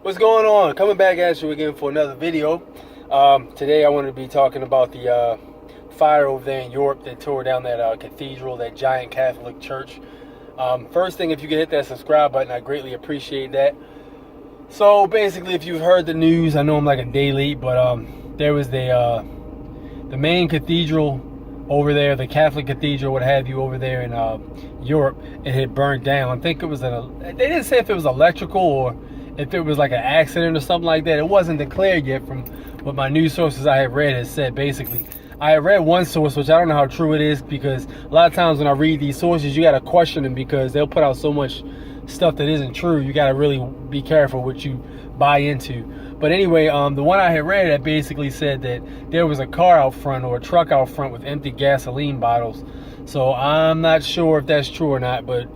What's going on? Coming back at you again for another video. Today I wanted to be talking about the fire over there in Europe that tore down that cathedral, that giant Catholic church. First thing, if you could hit that subscribe button, I greatly appreciate that. So basically, if you've heard the news, I know I'm like a day late, but there was the main cathedral over there, the Catholic cathedral, what have you, over there in Europe. It had burned down. I think it was they didn't say if it was electrical or if it was like an accident or something like that. It wasn't declared yet from what my news sources I have read has said. Basically, I have read one source, which I don't know how true it is, because a lot of times when I read these sources, you got to question them because they'll put out so much stuff that isn't true. You got to really be careful what you buy into. But anyway, the one I had read that basically said that there was a car out front or a truck out front with empty gasoline bottles. So I'm not sure if that's true or not, but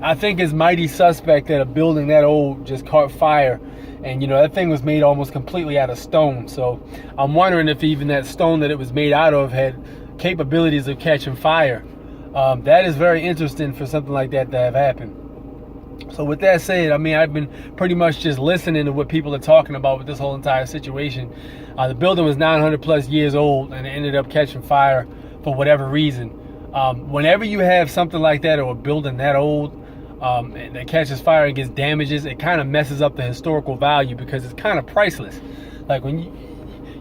I think it's mighty suspect that a building that old just caught fire. And, you know, that thing was made almost completely out of stone. So I'm wondering if even that stone that it was made out of had capabilities of catching fire. That is very interesting for something like that to have happened. So with that said, I mean, I've been pretty much just listening to what people are talking about with this whole entire situation. The building was 900 plus years old and it ended up catching fire for whatever reason. Whenever you have something like that or a building that old, and it catches fire and gets damages, it kind of messes up the historical value because it's kind of priceless. Like when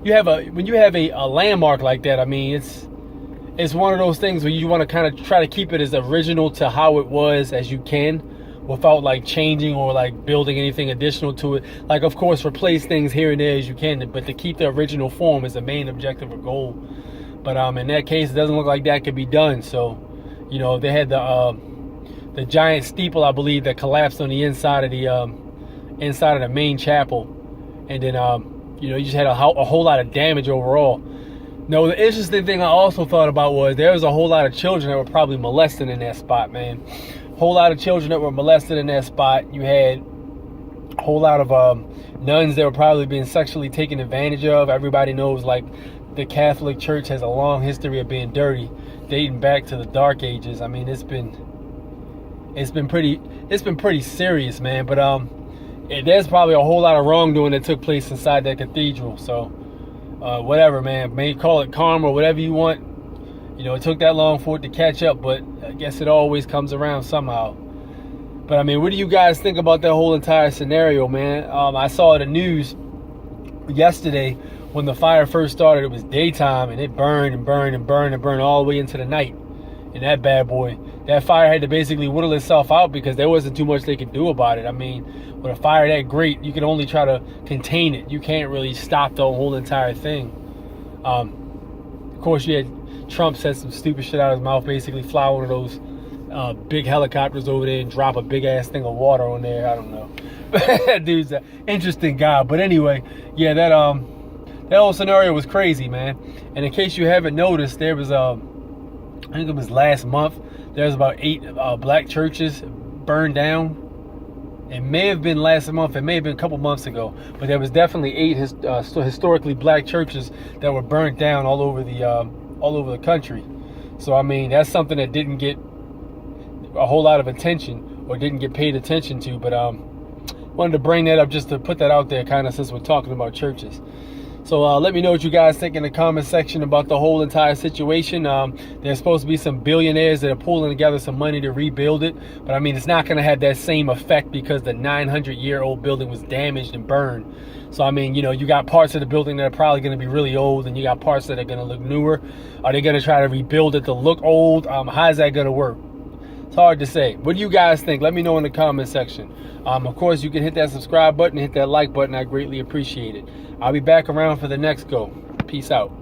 you have a landmark like that, I mean, it's one of those things where you want to kind of try to keep it as original to how it was as you can, without like changing or like building anything additional to it. Like, of course, replace things here and there as you can, but to keep the original form is the main objective or goal. But in that case, it doesn't look like that could be done. So, you know, they had the giant steeple, I believe, that collapsed on the inside of the main chapel, and then you know, you just had a whole lot of damage overall. No, the interesting thing I also thought about was there was a whole lot of children that were probably molested in that spot, man. Whole lot of children that were molested in that spot. You had a whole lot of nuns that were probably being sexually taken advantage of. Everybody knows, like, the Catholic Church has a long history of being dirty, dating back to the Dark Ages. I mean, it's been pretty serious, man. But there's probably a whole lot of wrongdoing that took place inside that cathedral. So whatever, man. May call it karma or whatever you want. You know, it took that long for it to catch up, but I guess it always comes around somehow. But I mean, what do you guys think about that whole entire scenario, man? I saw the news yesterday when the fire first started. It was daytime and it burned and burned and burned and burned all the way into the night. And that bad boy, that fire had to basically whittle itself out because there wasn't too much they could do about it. I mean, with a fire that great, you can only try to contain it. You can't really stop the whole entire thing. Of course, you had Trump said some stupid shit out of his mouth, basically fly one of those big helicopters over there and drop a big ass thing of water on there. I don't know. That dude's an interesting guy. But anyway, yeah, that whole scenario was crazy, man. And in case you haven't noticed, there was I think it was last month, there was about 8 black churches burned down. It may have been last month, it may have been a couple months ago, but there was definitely 8 historically black churches that were burned down all over the country. So I mean, that's something that didn't get a whole lot of attention or didn't get paid attention to, but wanted to bring that up just to put that out there, kind of, since we're talking about churches. So let me know what you guys think in the comment section about the whole entire situation. There's supposed to be some billionaires that are pulling together some money to rebuild it. But I mean, it's not going to have that same effect because the 900-year-old building was damaged and burned. So I mean, you know, you got parts of the building that are probably going to be really old, and you got parts that are going to look newer. Are they going to try to rebuild it to look old? How's that going to work? It's hard to say. What do you guys think? Let me know in the comment section. Of course, you can hit that subscribe button, hit that like button. I greatly appreciate it. I'll be back around for the next go. Peace out.